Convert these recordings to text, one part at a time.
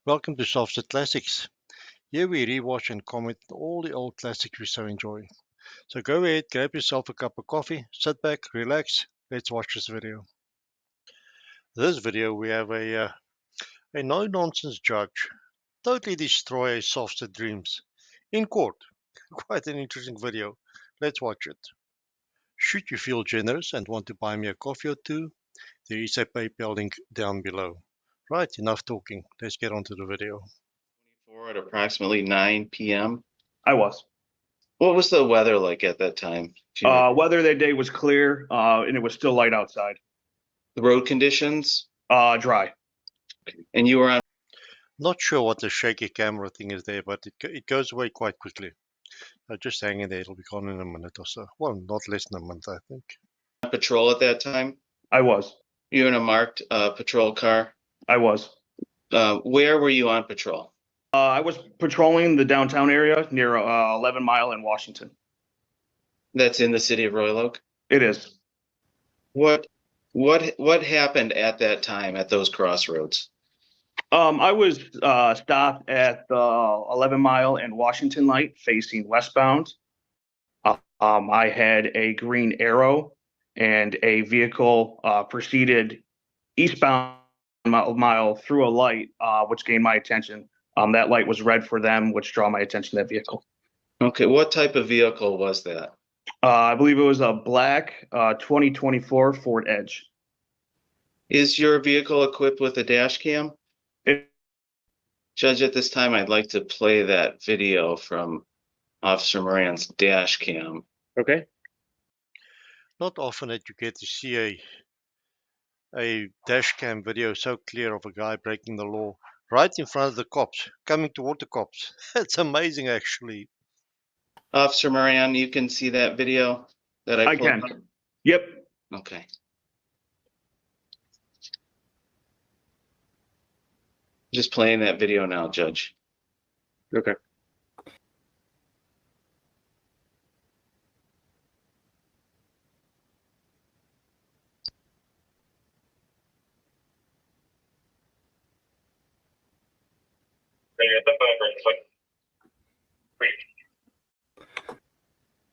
Welcome to SovCit Classics. Here we rewatch and comment on all the old classics we so enjoy. So go ahead, grab yourself a cup of coffee, sit back, relax. Let's watch this video. This video we have a no-nonsense judge totally destroy a SovCit dreams in court. Quite an interesting video. Let's watch it. Should you feel generous and want to buy me a coffee or two, there is a PayPal link down below. Right, enough talking. Let's get on to the video. At approximately 9 p.m. I was. What was the weather like at that time? Weather that day was clear, and it was still light outside. The road conditions? Dry. And you were on? Not sure what the shaky camera thing is there, but it goes away quite quickly. Just hang in there, it'll be gone in a minute or so. Well, not less than a minute, I think. Patrol at that time? I was. You were in a marked patrol car? I was. Where were you on patrol? I was patrolling the downtown area near 11 Mile in Washington. That's in the city of Royal Oak? It is. What happened at that time at those crossroads? I was stopped at the 11 Mile and Washington light facing westbound. I had a green arrow and a vehicle proceeded eastbound mile through a light, which gained my attention. That light was red for them, which drew my attention to that vehicle. Okay, what type of vehicle was that? I believe it was a black 2024 Ford Edge. Is your vehicle equipped with a dash cam? Judge, at this time, I'd like to play that video from Officer Moran's dash cam. Okay. Not often that you get to see a dash cam video so clear of a guy breaking the law right in front of the cops, coming toward the cops. It's amazing, actually. Officer Moran, you can see that video that I pulled can. up? Yep. Okay. Just playing that video now, Judge. Okay.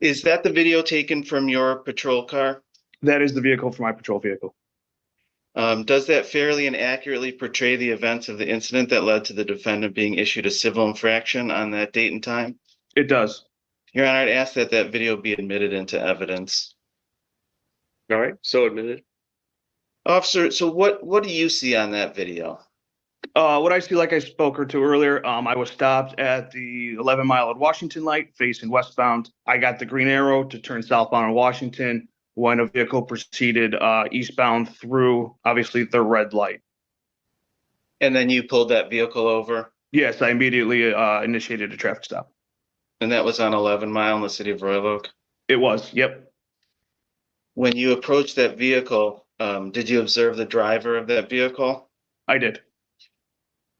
Is that the video taken from your patrol car? That is the vehicle for my patrol vehicle. Does that fairly and accurately portray the events of the incident that led to the defendant being issued a civil infraction on that date and time? It does. Your Honor, I'd ask that that video be admitted into evidence. All right, so admitted. Officer, so what do you see on that video? What I see, like I spoke to earlier, I was stopped at the 11 Mile at Washington light facing westbound. I got the green arrow to turn southbound on Washington when a vehicle proceeded eastbound through, obviously, the red light. And then you pulled that vehicle over? Yes, I immediately initiated a traffic stop. And that was on 11 Mile in the city of Royal Oak? It was, yep. When you approached that vehicle, did you observe the driver of that vehicle? I did.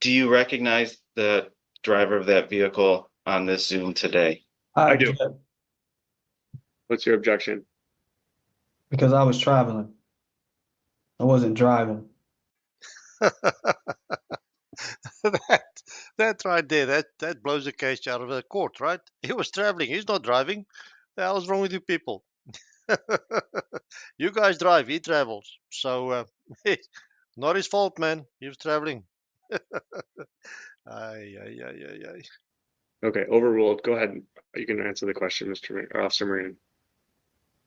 Do you recognize the driver of that vehicle on this Zoom today? I do. What's your objection? Because I was traveling. I wasn't driving. that right there, that blows the case out of the court, right? He was traveling, he's not driving. The hell's wrong with you people? You guys drive, he travels. So, not his fault, man. He was traveling. Okay, overruled. Go ahead. You can answer the question, Officer Moran.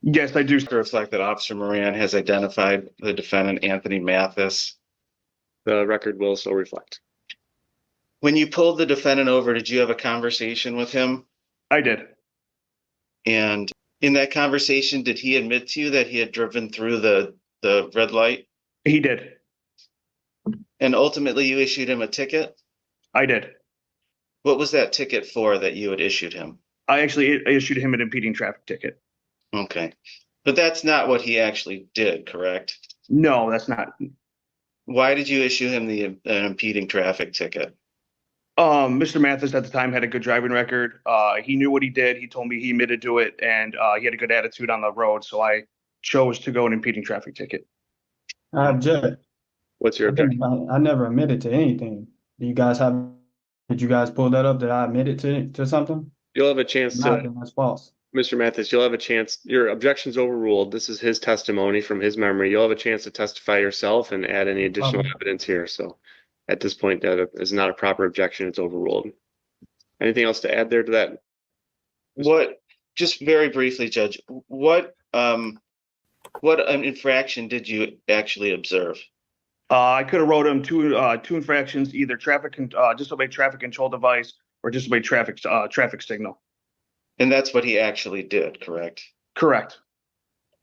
Yes, I do. To reflect that Officer Moran has identified the defendant, Anthony Mathis. The record will so reflect. When you pulled the defendant over, did you have a conversation with him? I did. And in that conversation, did he admit to you that he had driven through the red light? He did. And ultimately, you issued him a ticket? I did. What was that ticket for that you had issued him? I actually issued him an impeding traffic ticket. Okay. But that's not what he actually did, correct? No, that's not. Why did you issue him the impeding traffic ticket? Mr. Mathis at the time had a good driving record. He knew what he did. He told me he admitted to it, and he had a good attitude on the road. So I chose to go an impeding traffic ticket. I object. What's your objection? I never admitted to anything. Do you guys have, did you guys pull that up? Did I admit it to something? You'll have a chance Not, to, then that's false. Mr. Mathis, you'll have a chance. Your objection's overruled. This is his testimony from his memory. You'll have a chance to testify yourself and add any additional evidence here. So at this point, that is not a proper objection. It's overruled. Anything else to add there to that? Just very briefly, Judge, what an infraction did you actually observe? I could have wrote him two infractions, either disobey traffic control device or disobey traffic signal. And that's what he actually did, correct? Correct.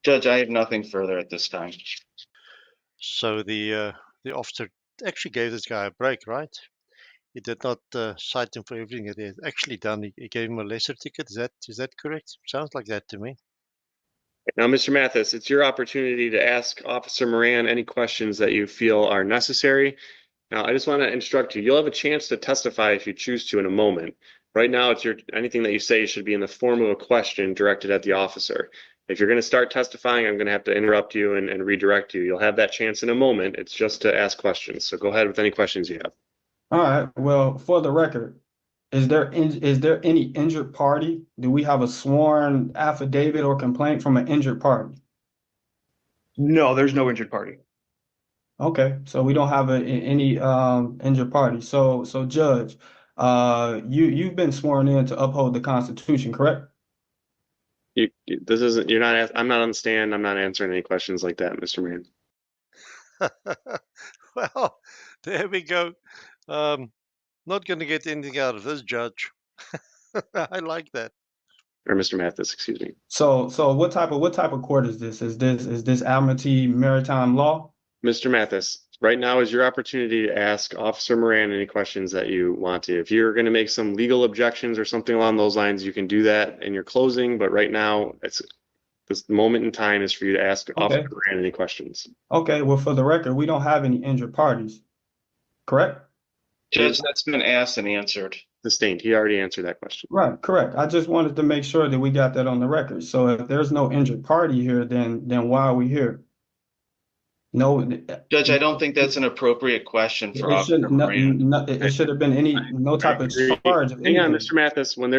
Judge, I have nothing further at this time. So the officer actually gave this guy a break, right? He did not cite him for everything that he had actually done. He gave him a lesser ticket. Is that correct? Sounds like that to me. Now, Mr. Mathis, it's your opportunity to ask Officer Moran any questions that you feel are necessary. Now, I just want to instruct you. You'll have a chance to testify if you choose to in a moment. Right now, anything that you say should be in the form of a question directed at the officer. If you're going to start testifying, I'm going to have to interrupt you and redirect you. You'll have that chance in a moment. It's just to ask questions. So go ahead with any questions you have. All right. Well, for the record, is there any injured party? Do we have a sworn affidavit or complaint from an injured party? No, there's no injured party. Okay, so we don't have any injured party. So Judge, you've been sworn in to uphold the Constitution, correct? I'm not on the stand. I'm not answering any questions like that, Mr. Moran. Well, there we go. Not going to get anything out of this, Judge. I like that. Or Mr. Mathis, excuse me. So what type of court is this? Is this Admiralty Maritime Law? Mr. Mathis, right now is your opportunity to ask Officer Moran any questions that you want to. If you're going to make some legal objections or something along those lines, you can do that in your closing. But right now, this moment in time is for you to ask Officer Moran any questions. Okay, well, for the record, we don't have any injured parties, correct? Judge, that's been asked and answered. Sustained. He already answered that question. Right, correct. I just wanted to make sure that we got that on the record. So if there's no injured party here, then why are we here? No, Judge, I don't think that's an appropriate question for it Officer Moran. should have been no type of charge of Hang on, anything. Mr. Mathis. When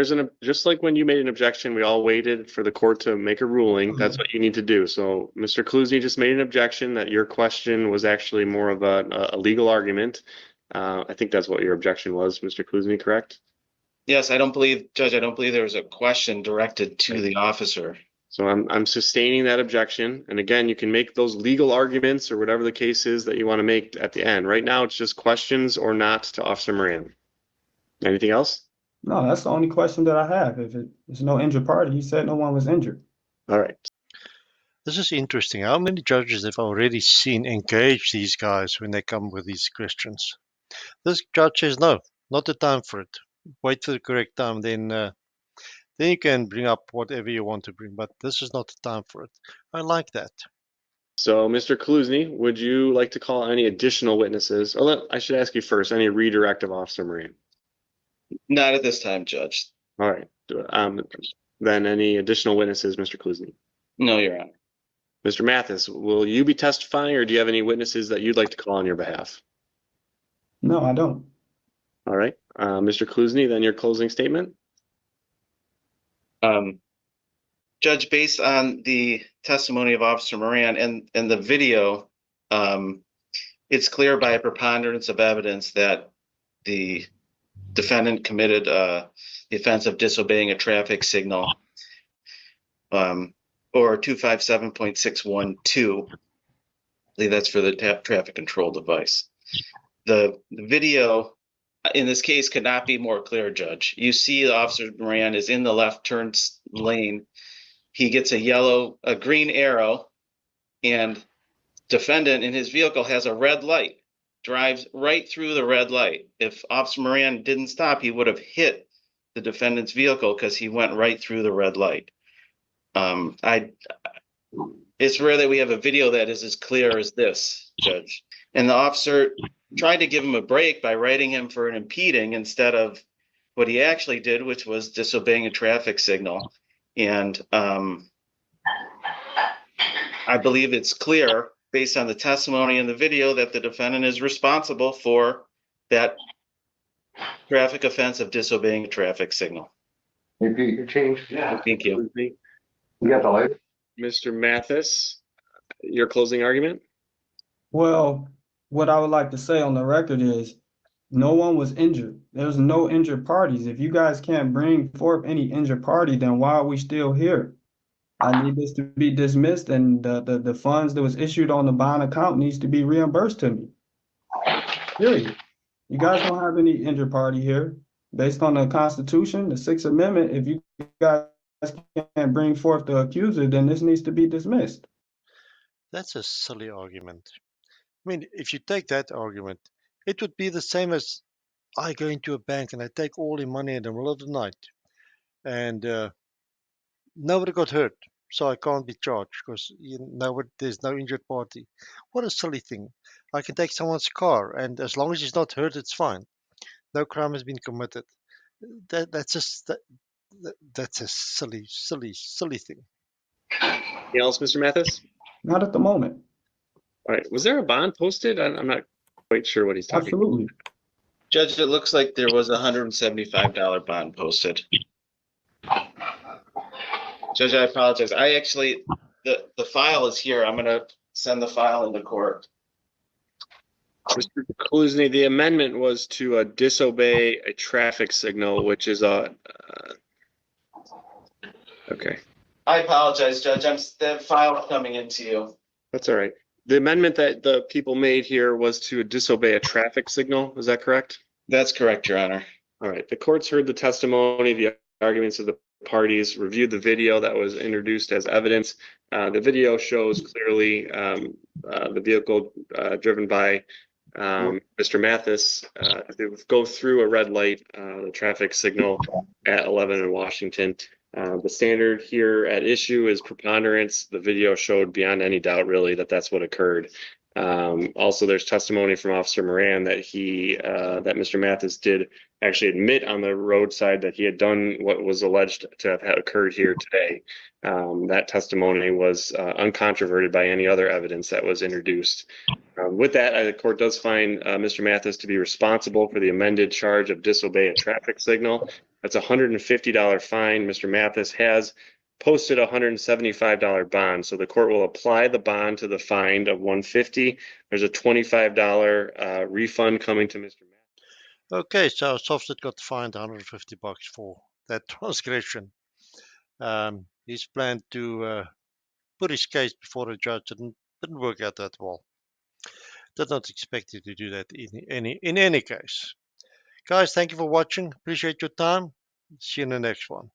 just like when you made an objection, we all waited for the court to make a ruling. That's what you need to do. So Mr. Klusny just made an objection that your question was actually more of a legal argument. I think that's what your objection was, Mr. Klusny, correct? Yes, Judge, I don't believe there was a question directed to the officer. So I'm sustaining that objection. And again, you can make those legal arguments or whatever the case is that you want to make at the end. Right now, it's just questions or not to Officer Moran. Anything else? No, that's the only question that I have. If there's no injured party, he said no one was injured. All right. This is interesting. How many judges have already seen engage these guys when they come with these questions? This judge says no, not the time for it. Wait for the correct time, then you can bring up whatever you want to bring, but this is not the time for it. I like that. So, Mr. Klusny, would you like to call any additional witnesses? I should ask you first, any redirect of Officer Moran? Not at this time, Judge. All right. Then any additional witnesses, Mr. Klusny? No, Your Honor. Mr. Mathis, will you be testifying, or do you have any witnesses that you'd like to call on your behalf? No, I don't. All right. Mr. Klusny, then your closing statement. Judge, based on the testimony of Officer Moran and the video, it's clear by a preponderance of evidence that the defendant committed the offense of disobeying a traffic signal, or 257.612. I believe that's for the traffic control device. The video in this case could not be more clear, Judge. You see Officer Moran is in the left turn lane. He gets a green arrow, and defendant in his vehicle has a red light, drives right through the red light. If Officer Moran didn't stop, he would have hit the defendant's vehicle because he went right through the red light. It's rare that we have a video that is as clear as this, Judge. And the officer tried to give him a break by writing him for an impeding instead of what he actually did, which was disobeying a traffic signal. And I believe it's clear, based on the testimony in the video, that the defendant is responsible for that Traffic offense of disobeying a traffic signal. Repeat your change. Yeah. Thank you. You got the light? Mr. Mathis, your closing argument? Well, what I would like to say on the record is no one was injured. There's no injured parties. If you guys can't bring forth any injured party, then why are we still here? I need this to be dismissed, and the funds that was issued on the bond account needs to be reimbursed to me. Period. You guys don't have any injured party here. Based on the Constitution, the Sixth Amendment, if you guys can't bring forth the accuser, then this needs to be dismissed. That's a silly argument. I mean, if you take that argument, it would be the same as I go into a bank and I take all the money in the middle of the night, and nobody got hurt, so I can't be charged because there's no injured party. What a silly thing! I can take someone's car, and as long as he's not hurt, it's fine. No crime has been committed. That's a silly, silly, silly thing. Anything else, Mr. Mathis? Not at the moment. All right. Was there a bond posted? I'm not quite sure what he's talking Absolutely. Judge, it looks like there was a $175 bond posted. Judge, I apologize. I actually, the file is here. I'm going to send the file into court. Mr. Kaluzny, the amendment was to disobey a traffic signal, which is a okay. I apologize, Judge. The file coming into you. That's all right. The amendment that the people made here was to disobey a traffic signal. Is that correct? That's correct, Your Honor. All right. The court's heard the testimony, the arguments of the parties, reviewed the video that was introduced as evidence. The video shows clearly the vehicle driven by Mr. Mathis go through a red light, the traffic signal at 11 in Washington. The standard here at issue is preponderance. The video showed beyond any doubt, really, that that's what occurred. Also, there's testimony from Officer Moran that that Mr. Mathis did actually admit on the roadside that he had done what was alleged to have occurred here today. That testimony was uncontroverted by any other evidence that was introduced. With that, the court does find Mr. Mathis to be responsible for the amended charge of disobey a traffic signal. That's a $150 fine. Mr. Mathis has posted a $175 bond, so the court will apply the bond to the fine of $150. There's a $25 refund coming to Mr. Mathis. Okay, so SovCit got fined $150 for that transgression. He's planned to put his case before the judge. Didn't work out that well. Did not expect you to do that in any case. Guys, thank you for watching. Appreciate your time. See you in the next one.